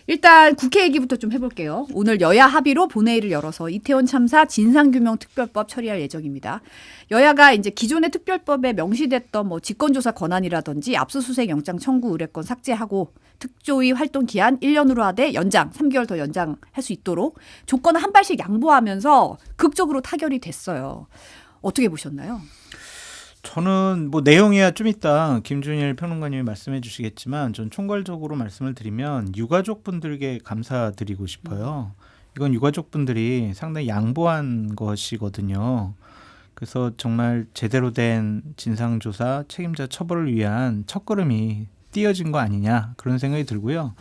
일단 국회 얘기부터 좀 해볼게요. 오늘 여야 합의로 본회의를 열어서 이태원 참사 진상규명특별법 처리할 예정입니다. 여야가 이제 기존의 특별법에 명시됐던 뭐 직권조사 권한이라든지 압수수색 영장 청구 의뢰권 삭제하고 특조위 활동 기한 1년으로 하되 연장, 3개월 더 연장할 수 있도록 조건을 한 발씩 양보하면서 극적으로 타결이 됐어요. 어떻게 보셨나요? 저는 뭐 내용이야 좀 이따 김준일 평론가님이 말씀해 주시겠지만 전 총괄적으로 말씀을 드리면 유가족분들께 감사드리고 싶어요. 이건 유가족분들이 상당히 양보한 것이거든요. 그래서 정말 제대로 된 진상조사 책임자 처벌을 위한 첫걸음이 띄어진 거 아니냐 그런 생각이 들고요.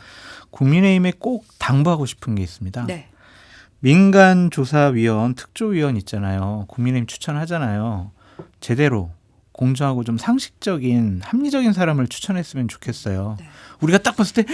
국민의힘에 꼭 당부하고 싶은 게 있습니다. 네. 민간조사위원 특조위원 있잖아요. 국민의힘 추천하잖아요. 제대로 공정하고 좀 상식적인 합리적인 사람을 추천했으면 좋겠어요. 네. 우리가 딱 봤을 때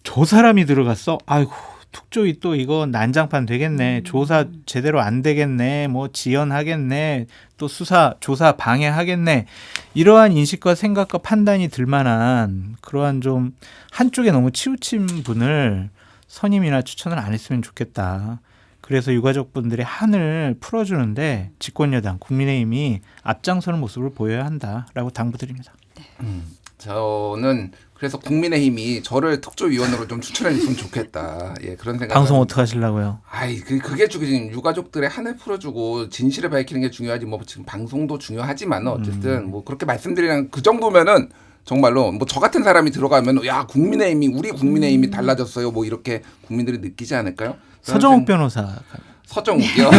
저 사람이 들어갔어. 아이고 특조위 또 이거 난장판 되겠네. 조사 제대로 안 되겠네. 뭐 지연하겠네. 또 수사 조사 방해하겠네. 이러한 인식과 생각과 판단이 들만한 그러한 좀 한쪽에 너무 치우친 분을 선임이나 추천을 안 했으면 좋겠다. 그래서 유가족분들의 한을 풀어주는데 집권여당 국민의힘이 앞장서는 모습을 보여야 한다라고 당부드립니다. 저는 그래서 국민의힘이 저를 특조위원으로 좀 추천해 줬으면 좋겠다. 예, 그런 생각. 방송 어떻게 하시려고요? 아이 그게 지금 유가족들의 한을 풀어주고 진실을 밝히는 게 중요하지 뭐 지금 방송도 중요하지만 어쨌든 뭐 그렇게 말씀드리는 그 정도면은 정말로 뭐 저 같은 사람이 들어가면 야 국민의힘이 우리 국민의힘이 달라졌어요. 뭐 이렇게 국민들이 느끼지 않을까요? 서정욱 변호사 서정욱이요.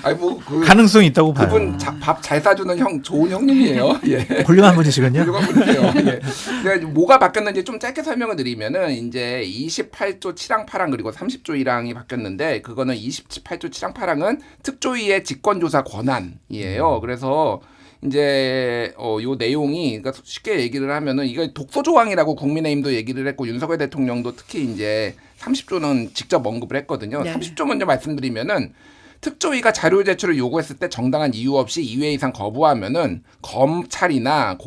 아니 뭐그 가능성이 있다고 봐요. 그분 밥 잘 사주는 좋은 형님이에요. 예. 훌륭한 분이시군요. 훌륭한 분이에요. 예. 그러니까 뭐가 바뀌었는지 좀 짧게 설명을 드리면은 이제 28조 7항 8항 그리고 30조 1항이 바뀌었는데 그거는 28조 7항 8항은 특조위의 직권조사 권한이에요. 그래서 이제 요 내용이 그러니까 쉽게 얘기를 하면은 이거 독소 조항이라고 국민의힘도 얘기를 했고 윤석열 대통령도 특히 이제 30조는 직접 언급을 했거든요. 네. 30조 먼저 말씀드리면은 특조위가 자료 제출을 요구했을 때 정당한 이유 없이 2회 이상 거부하면은 검찰이나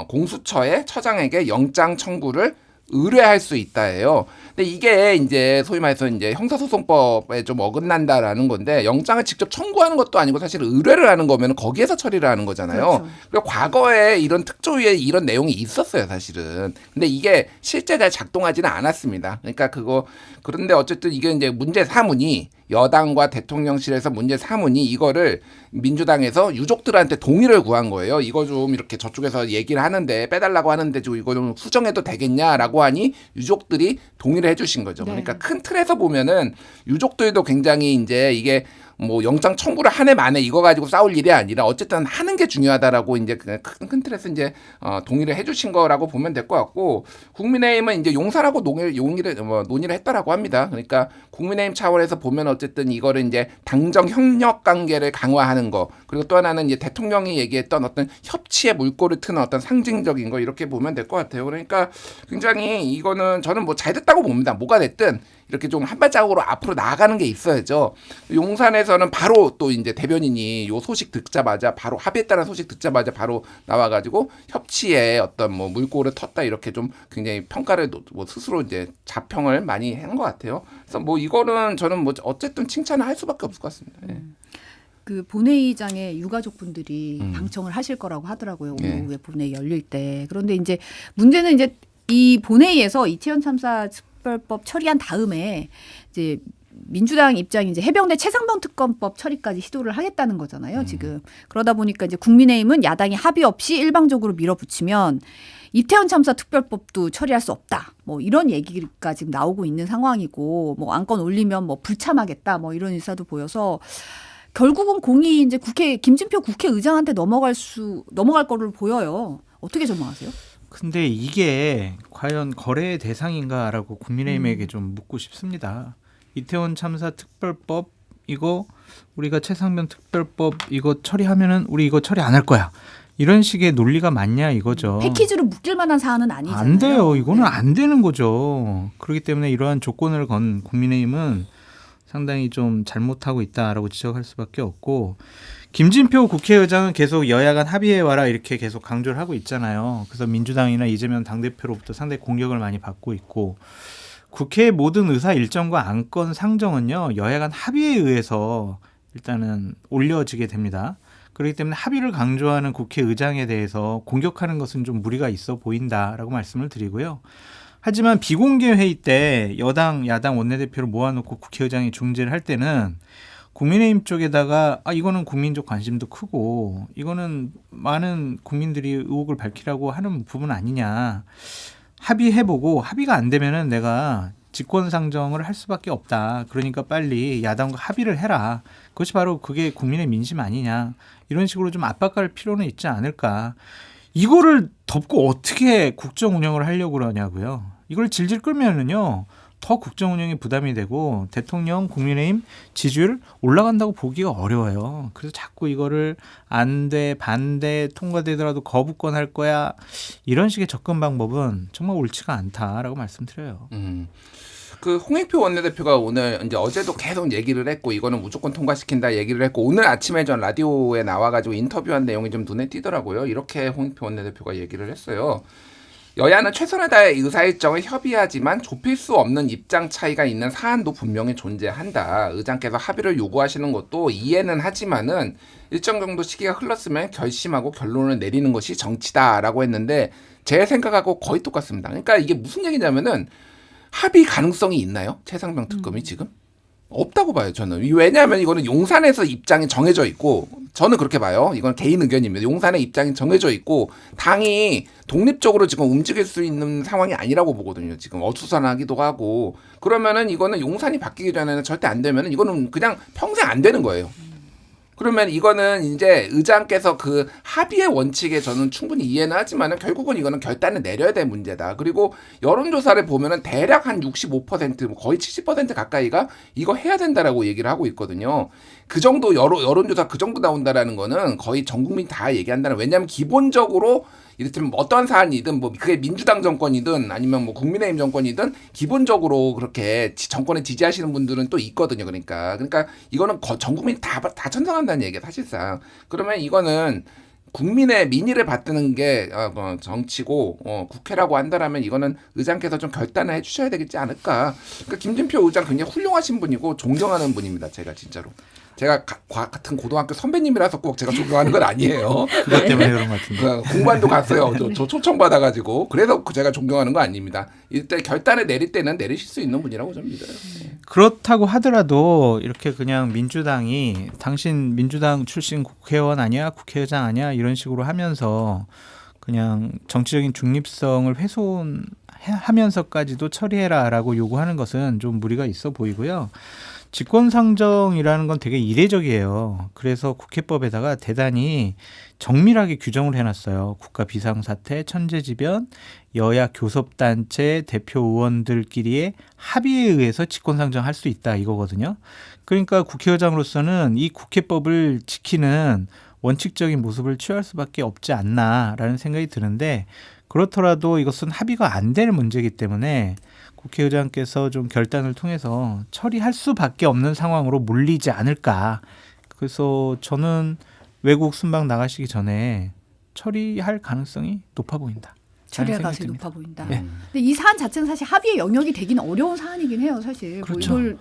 공수처의 처장에게 영장 청구를 의뢰할 수 있다예요. 근데 이게 이제 소위 말해서 이제 형사소송법에 좀 어긋난다라는 건데 영장을 직접 청구하는 것도 아니고 사실 의뢰를 하는 거면 거기에서 처리를 하는 거잖아요. 그렇죠. 그리고 과거에 이런 특조위에 이런 내용이 있었어요, 사실은. 근데 이게 실제 잘 작동하지는 않았습니다. 그러니까 그런데 어쨌든 이게 이제 문제 사문이 여당과 대통령실에서 문제 사문이 이거를 민주당에서 유족들한테 동의를 구한 거예요. 이거 좀 이렇게 저쪽에서 얘기를 하는데 빼달라고 하는데 좀 이거 좀 수정해도 되겠냐라고 하니 유족들이 동의를 해주신 거죠. 네. 그러니까 큰 틀에서 보면은 유족들도 굉장히 이제 이게 뭐 영장 청구를 한 해 만에 이거 가지고 싸울 일이 아니라 어쨌든 하는 게 중요하다라고 이제 큰 틀에서 이제 동의를 해주신 거라고 보면 될 것 같고 국민의힘은 이제 용사라고 논의를 했다라고 합니다. 그러니까 국민의힘 차원에서 보면 어쨌든 이거를 이제 당정 협력 관계를 강화하는 거 그리고 또 하나는 이제 대통령이 얘기했던 어떤 협치의 물꼬를 트는 어떤 상징적인 거 이렇게 보면 될 것 같아요. 그러니까 굉장히 이거는 저는 뭐 잘 됐다고 봅니다. 뭐가 됐든 이렇게 좀 한 발자국으로 앞으로 나아가는 게 있어야죠. 용산에서는 바로 또 이제 대변인이 요 소식 듣자마자 바로 합의했다는 소식 듣자마자 바로 나와가지고 협치에 어떤 뭐 물꼬를 텄다 이렇게 좀 굉장히 평가를 뭐 스스로 이제 자평을 많이 한 것 같아요. 그래서 뭐 이거는 저는 뭐 어쨌든 칭찬을 할 수밖에 없을 것 같습니다. 예. 그 본회의장에 유가족분들이 방청을 하실 거라고 하더라고요. 오늘 오후에 본회의 열릴 때. 그런데 이제 문제는 이제 이 본회의에서 이태원 참사 특별법 처리한 다음에 이제 민주당 입장이 이제 해병대 최상병 특검법 처리까지 시도를 하겠다는 거잖아요. 지금 그러다 보니까 이제 국민의힘은 야당이 합의 없이 일방적으로 밀어붙이면 이태원 참사 특별법도 처리할 수 없다. 뭐 이런 얘기가 지금 나오고 있는 상황이고 뭐 안건 올리면 뭐 불참하겠다. 뭐 이런 의사도 보여서 결국은 공이 이제 김진표 국회의장한테 넘어갈 거로 보여요. 어떻게 전망하세요? 근데 이게 과연 거래의 대상인가라고 국민의힘에게 좀 묻고 싶습니다. 이태원 참사 특별법 이거 우리가 최상병 특별법 이거 처리하면은 우리 이거 처리 안 할 거야. 이런 식의 논리가 맞냐 이거죠. 패키지로 묶일 만한 사안은 아니잖아요. 안 돼요. 이거는 네. 안 되는 거죠. 그렇기 때문에 이러한 조건을 건 국민의힘은 상당히 좀 잘못하고 있다라고 지적할 수밖에 없고 김진표 국회의장은 계속 여야 간 합의해와라 이렇게 계속 강조를 하고 있잖아요. 그래서 민주당이나 이재명 당대표로부터 상당히 공격을 많이 받고 있고 국회의 모든 의사 일정과 안건 상정은요. 여야 간 합의에 의해서 일단은 올려지게 됩니다. 그렇기 때문에 합의를 강조하는 국회의장에 대해서 공격하는 것은 좀 무리가 있어 보인다라고 말씀을 드리고요. 하지만 비공개 회의 때 여당, 야당 원내대표를 모아놓고 국회의장이 중재를 할 때는 국민의힘 쪽에다가 이거는 국민적 관심도 크고 이거는 많은 국민들이 의혹을 밝히라고 하는 부분 아니냐. 합의해보고 합의가 안 되면은 내가 직권상정을 할 수밖에 없다. 그러니까 빨리 야당과 합의를 해라. 그것이 바로 그게 국민의 민심 아니냐. 이런 식으로 좀 압박할 필요는 있지 않을까. 이거를 덮고 어떻게 국정 운영을 하려고 그러냐고요. 이걸 질질 끌면은요. 더 국정 운영이 부담이 되고 대통령 국민의힘 지지율 올라간다고 보기가 어려워요. 그래서 자꾸 이거를 안 돼, 반대, 통과되더라도 거부권 할 거야. 이런 식의 접근 방법은 정말 옳지가 않다라고 말씀드려요. 그 홍익표 원내대표가 오늘 이제 어제도 계속 얘기를 했고 이거는 무조건 통과시킨다 얘기를 했고 오늘 아침에 전 라디오에 나와가지고 인터뷰한 내용이 좀 눈에 띄더라고요. 이렇게 홍익표 원내대표가 얘기를 했어요. 여야는 최선을 다해 의사일정을 협의하지만 좁힐 수 없는 입장 차이가 있는 사안도 분명히 존재한다. 의장께서 합의를 요구하시는 것도 이해는 하지만은 일정 정도 시기가 흘렀으면 결심하고 결론을 내리는 것이 정치다라고 했는데 제 생각하고 거의 똑같습니다. 그러니까 이게 무슨 얘기냐면은 합의 가능성이 있나요? 최상병 특검이 지금? 없다고 봐요, 저는. 왜냐하면 이거는 용산에서 입장이 정해져 있고 저는 그렇게 봐요. 이건 개인 의견입니다. 용산의 입장이 정해져 있고 당이 독립적으로 지금 움직일 수 있는 상황이 아니라고 보거든요. 지금 어수선하기도 하고 그러면은 이거는 용산이 바뀌기 전에는 절대 안 되면은 이거는 그냥 평생 안 되는 거예요. 그러면 이거는 이제 의장께서 그 합의의 원칙에 저는 충분히 이해는 하지만은 결국은 이거는 결단을 내려야 될 문제다. 그리고 여론조사를 보면은 대략 한 65% 거의 70% 가까이가 이거 해야 된다라고 얘기를 하고 있거든요. 그 정도 여론조사 그 정도 나온다라는 거는 거의 전 국민이 다 얘기한다는. 왜냐하면 기본적으로 이를테면 어떤 사안이든 뭐 그게 민주당 정권이든 아니면 뭐 국민의힘 정권이든 기본적으로 그렇게 정권에 지지하시는 분들은 또 있거든요. 그러니까 이거는 전 국민이 다 찬성한다는 얘기야 사실상. 그러면 이거는 국민의 민의를 받드는 게 정치고 국회라고 한다라면 이거는 의장께서 좀 결단을 해주셔야 되겠지 않을까. 그러니까 김진표 의장 굉장히 훌륭하신 분이고 존경하는 분입니다. 제가 진짜로. 제가 같은 고등학교 선배님이라서 꼭 제가 존경하는 건 아니에요. 그것 때문에 그런 것 같은데. 공관도 갔어요. 저 초청받아가지고. 그래서 제가 존경하는 거 아닙니다. 이때 결단을 내릴 때는 내리실 수 있는 분이라고 저는 믿어요. 그렇다고 하더라도 이렇게 그냥 민주당이 당신 민주당 출신 국회의원 아니야? 국회의장 아니야? 이런 식으로 하면서 그냥 정치적인 중립성을 훼손하면서까지도 처리해라라고 요구하는 것은 좀 무리가 있어 보이고요. 직권상정이라는 건 되게 이례적이에요. 그래서 국회법에다가 대단히 정밀하게 규정을 해놨어요. 국가 비상사태, 천재지변, 여야 교섭단체 대표 의원들끼리의 합의에 의해서 직권상정할 수 있다 이거거든요. 그러니까 국회의장으로서는 이 국회법을 지키는 원칙적인 모습을 취할 수밖에 없지 않나라는 생각이 드는데 그렇더라도 이것은 합의가 안 되는 문제이기 때문에 국회의장께서 좀 결단을 통해서 처리할 수밖에 없는 상황으로 몰리지 않을까. 그래서 저는 외국 순방 나가시기 전에 처리할 가능성이 높아 보인다. 처리할 가능성이 높아 보인다. 네. 근데 이 사안 자체는 사실 합의의 영역이 되긴 어려운 사안이긴 해요. 사실 그렇죠. 뭐 이걸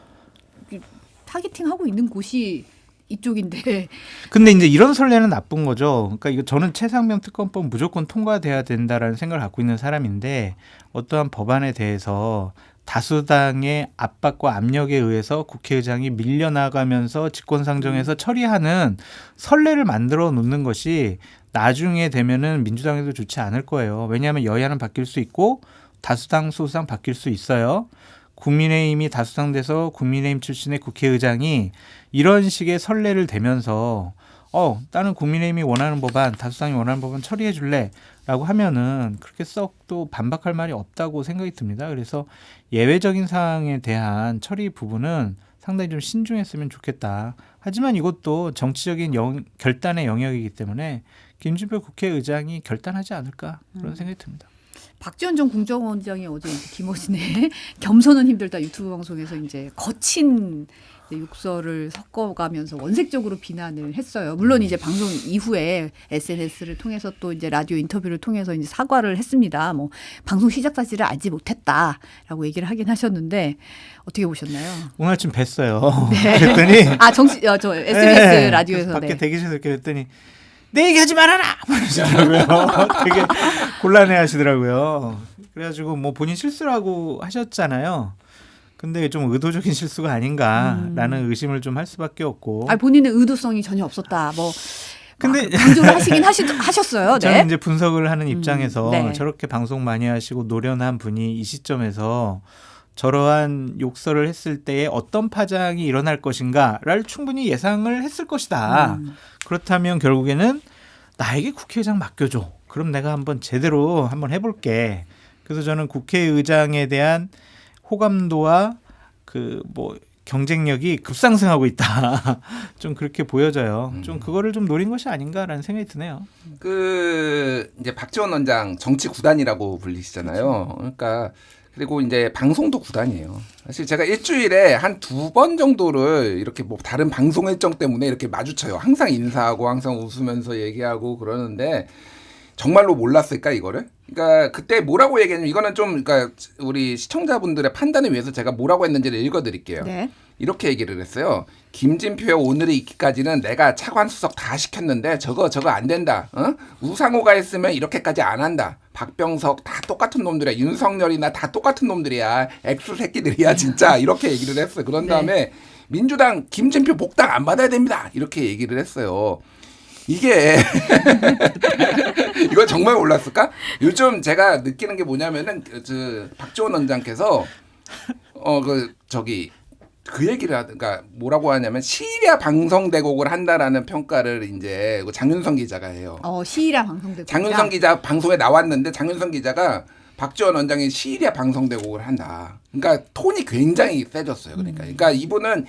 타겟팅하고 있는 곳이 이쪽인데. 근데 이제 이런 선례는 나쁜 거죠. 그러니까 이거 저는 최상병 특검법 무조건 통과돼야 된다라는 생각을 갖고 있는 사람인데 어떠한 법안에 대해서 다수당의 압박과 압력에 의해서 국회의장이 밀려나가면서 직권상정해서 처리하는 선례를 만들어 놓는 것이 나중에 되면은 민주당에도 좋지 않을 거예요. 왜냐하면 여야는 바뀔 수 있고 다수당 소수당 바뀔 수 있어요. 국민의힘이 다수당 돼서 국민의힘 출신의 국회의장이 이런 식의 선례를 대면서 나는 국민의힘이 원하는 법안, 다수당이 원하는 법안 처리해 줄래 라고 하면은 그렇게 썩 또 반박할 말이 없다고 생각이 듭니다. 그래서 예외적인 사항에 대한 처리 부분은 상당히 좀 신중했으면 좋겠다. 하지만 이것도 정치적인 결단의 영역이기 때문에 김진표 국회의장이 결단하지 않을까 그런 생각이 듭니다. 박지원 전 국정원장이 어제 이제 김어준의 겸손은 힘들다 유튜브 방송에서 이제 거친 욕설을 섞어가면서 원색적으로 비난을 했어요. 물론 이제 방송 이후에 SNS를 통해서 또 이제 라디오 인터뷰를 통해서 이제 사과를 했습니다. 뭐 방송 시작 사실을 알지 못했다라고 얘기를 하긴 하셨는데 어떻게 보셨나요? 오늘 아침 뵀어요. 네. 그랬더니 저 SBS 라디오에서 밖에 대기실에서 이렇게 했더니 내 얘기하지 말아라 그러시더라고요. 되게 곤란해하시더라고요. 그래가지고 뭐 본인 실수라고 하셨잖아요. 근데 좀 의도적인 실수가 아닌가라는 의심을 좀 할 수밖에 없고. 본인의 의도성이 전혀 없었다. 뭐 근데 강조를 하시긴 하셨어요. 네. 저는 이제 분석을 하는 입장에서 네. 저렇게 방송 많이 하시고 노련한 분이 이 시점에서 저러한 욕설을 했을 때에 어떤 파장이 일어날 것인가를 충분히 예상을 했을 것이다. 그렇다면 결국에는 나에게 국회의장 맡겨줘. 그럼 내가 한번 제대로 한번 해볼게. 그래서 저는 국회의장에 대한 호감도와 그 뭐 경쟁력이 급상승하고 있다. 좀 그렇게 보여져요. 좀 그거를 좀 노린 것이 아닌가라는 생각이 드네요. 그 이제 박지원 원장 정치 구단이라고 불리시잖아요. 그러니까 그리고 이제 방송도 구단이에요. 사실 제가 일주일에 한 2번 정도를 이렇게 뭐 다른 방송 일정 때문에 이렇게 마주쳐요. 항상 인사하고 항상 웃으면서 얘기하고 그러는데 정말로 몰랐을까 이거를? 그러니까 그때 뭐라고 얘기했냐면 이거는 좀 그러니까 우리 시청자분들의 판단을 위해서 제가 뭐라고 했는지를 읽어드릴게요. 네. 이렇게 얘기를 했어요. 김진표의 오늘이 있기까지는 내가 차관수석 다 시켰는데 저거 안 된다. 우상호가 했으면 이렇게까지 안 한다. 박병석 다 똑같은 놈들이야. 윤석열이나 다 똑같은 놈들이야. 액수 새끼들이야 진짜. 이렇게 얘기를 했어요. 그런 다음에 네. 민주당 김진표 복당 안 받아야 됩니다. 이렇게 얘기를 했어요. 이게 이거 정말 몰랐을까? 요즘 제가 느끼는 게 뭐냐면은 박지원 원장께서 그 얘기를 그러니까 뭐라고 하냐면 시리아 방송 대국을 한다라는 평가를 이제 장윤성 기자가 해요. 시리아 방송 대국. 장윤성 기자 방송에 나왔는데 장윤성 기자가 박지원 원장이 시리아 방송 대국을 한다. 그러니까 톤이 굉장히 세졌어요. 그러니까 이분은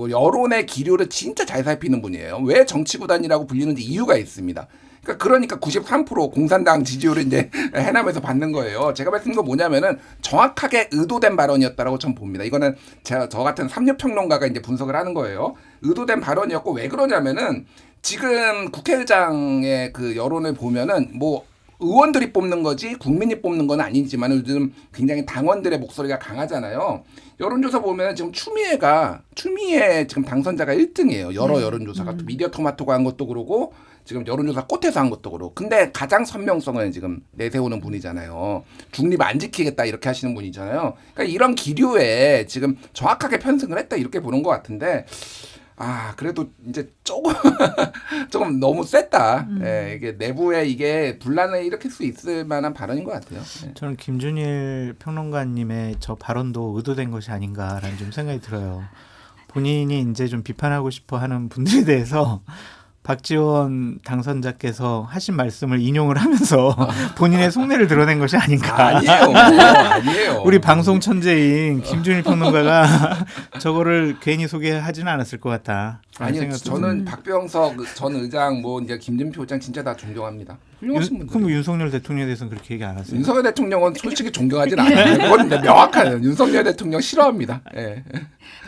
여론의 기류를 진짜 잘 살피는 분이에요. 왜 정치구단이라고 불리는지 이유가 있습니다. 그러니까 93% 공산당 지지율을 이제 해남에서 받는 거예요. 제가 말씀드린 건 뭐냐면은 정확하게 의도된 발언이었다라고 저는 봅니다. 이거는 저 같은 삼류평론가가 이제 분석을 하는 거예요. 의도된 발언이었고 왜 그러냐면은 지금 국회의장의 그 여론을 보면은 뭐 의원들이 뽑는 거지 국민이 뽑는 건 아니지만 요즘 굉장히 당원들의 목소리가 강하잖아요. 여론조사 보면 지금 추미애 지금 당선자가 1등이에요. 여러 여론조사가 또 미디어 토마토가 한 것도 그러고 지금 여론조사 꽃에서 한 것도 그렇고. 근데 가장 선명성을 지금 내세우는 분이잖아요. 중립 안 지키겠다 이렇게 하시는 분이잖아요. 그러니까 이런 기류에 지금 정확하게 편승을 했다 이렇게 보는 것 같은데 그래도 이제 조금 너무 셌다. 예, 이게 내부에 이게 분란을 일으킬 수 있을 만한 발언인 것 같아요. 예. 저는 김준일 평론가님의 저 발언도 의도된 것이 아닌가라는 좀 생각이 들어요. 본인이 이제 좀 비판하고 싶어 하는 분들에 대해서 박지원 당선자께서 하신 말씀을 인용을 하면서 본인의 속내를 드러낸 것이 아닌가. 아니에요. 우리 방송 천재인 김준일 평론가가 저거를 괜히 소개하지는 않았을 것 같다. 아니요, 저는 박병석 전 의장, 뭐 이제 김진표 의장 진짜 다 존경합니다. 훌륭하신 분들. 그럼 윤석열 대통령에 대해서는 그렇게 얘기 안 하세요? 윤석열 대통령은 솔직히 존경하진 않아요. 그건 명확한 윤석열 대통령 싫어합니다. 예.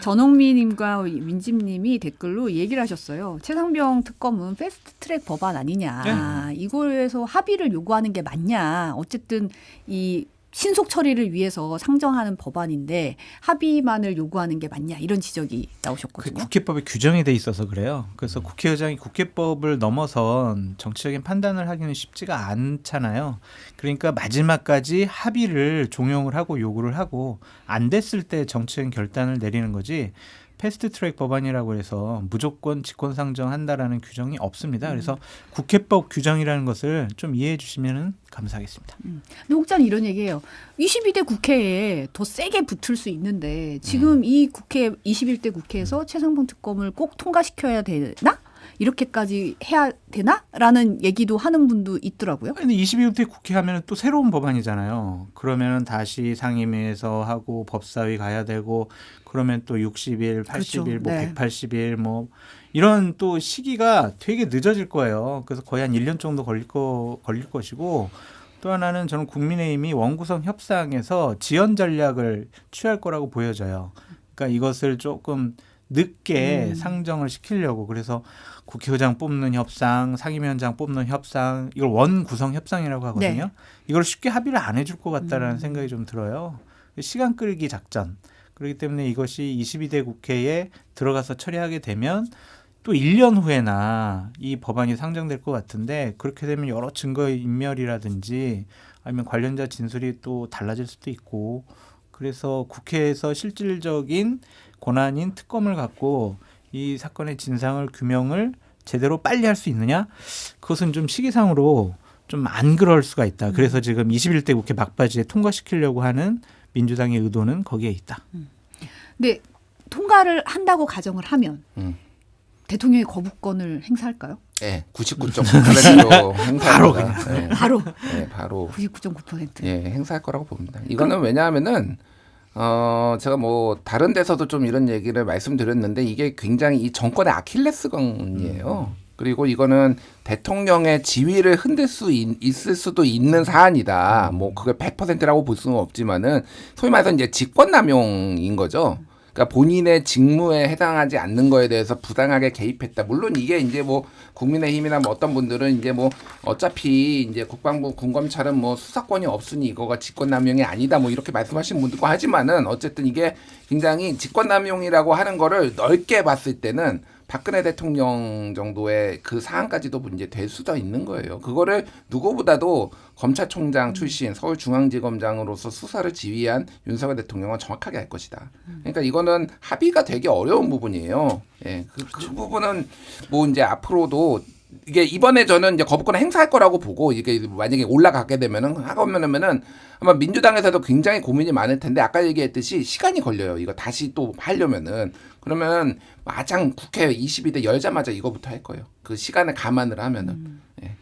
전홍미님과 민집님이 댓글로 얘기를 하셨어요. 최상병 특검은 패스트트랙 법안 아니냐. 네. 이거에서 합의를 요구하는 게 맞냐. 어쨌든 이 신속 처리를 위해서 상정하는 법안인데 합의만을 요구하는 게 맞냐 이런 지적이 나오셨거든요. 국회법에 규정이 돼 있어서 그래요. 그래서 국회의장이 국회법을 넘어선 정치적인 판단을 하기는 쉽지가 않잖아요. 그러니까 마지막까지 합의를 종용을 하고 요구를 하고 안 됐을 때 정치적인 결단을 내리는 거지. 패스트트랙 법안이라고 해서 무조건 직권상정한다라는 규정이 없습니다. 그래서 국회법 규정이라는 것을 좀 이해해 주시면 감사하겠습니다. 근데 혹자는 이런 얘기예요. 22대 국회에 더 세게 붙을 수 있는데 지금 이 국회 21대 국회에서 최상병 특검을 꼭 통과시켜야 되나? 이렇게까지 해야 되나? 라는 얘기도 하는 분도 있더라고요. 근데 22대 국회 하면 또 새로운 법안이잖아요. 그러면 다시 상임위에서 하고 법사위 가야 되고 그러면 또 60일, 80일, 그렇죠. 뭐 네. 180일 뭐 이런 또 시기가 되게 늦어질 거예요. 그래서 거의 한 1년 정도 걸릴 것이고 또 하나는 저는 국민의힘이 원구성 협상에서 지연 전략을 취할 거라고 보여져요. 그러니까 이것을 조금 늦게 상정을 시키려고 그래서 국회의장 뽑는 협상, 상임위원장 뽑는 협상 이걸 원구성 협상이라고 하거든요. 네. 이걸 쉽게 합의를 안 해줄 것 같다라는 생각이 좀 들어요. 시간 끌기 작전. 그렇기 때문에 이것이 22대 국회에 들어가서 처리하게 되면 또 1년 후에나 이 법안이 상정될 것 같은데 그렇게 되면 여러 증거의 인멸이라든지 아니면 관련자 진술이 또 달라질 수도 있고 그래서 국회에서 실질적인 권한인 특검을 갖고 이 사건의 진상을 규명을 제대로 빨리 할 수 있느냐? 그것은 좀 시기상으로 좀 안 그럴 수가 있다. 그래서 지금 21대 국회 막바지에 통과시키려고 하는 민주당의 의도는 거기에 있다. 근데 통과를 한다고 가정을 하면 대통령이 거부권을 행사할까요? 네, 99.9%로 행사할 바로 거다. 네. 바로 네, 바로 99.9%. 예, 행사할 거라고 봅니다. 이거는 왜냐하면은 제가 뭐 다른 데서도 좀 이런 얘기를 말씀드렸는데 이게 굉장히 이 정권의 아킬레스건이에요. 그리고 이거는 대통령의 지위를 흔들 수 있을 수도 있는 사안이다. 뭐 그걸 100%라고 볼 수는 없지만은 소위 말해서 이제 직권남용인 거죠. 그러니까 본인의 직무에 해당하지 않는 거에 대해서 부당하게 개입했다. 물론 이게 이제 뭐 국민의힘이나 뭐 어떤 분들은 이제 뭐 어차피 이제 국방부 군검찰은 뭐 수사권이 없으니 이거가 직권남용이 아니다. 뭐 이렇게 말씀하시는 분들도 하지만은 어쨌든 이게 굉장히 직권남용이라고 하는 거를 넓게 봤을 때는 박근혜 대통령 정도의 그 사안까지도 문제될 수도 있는 거예요. 그거를 누구보다도 검찰총장 출신 서울중앙지검장으로서 수사를 지휘한 윤석열 대통령은 정확하게 알 것이다. 그러니까 이거는 합의가 되게 어려운 부분이에요. 예, 그 부분은 뭐 이제 앞으로도 이게 이번에 저는 이제 거부권을 행사할 거라고 보고 이게 만약에 올라가게 되면은 하면은 아마 민주당에서도 굉장히 고민이 많을 텐데 아까 얘기했듯이 시간이 걸려요. 이거 다시 또 하려면은 그러면 마장 국회 22대 열자마자 이거부터 할 거예요. 그 시간을 감안을 하면은. 예.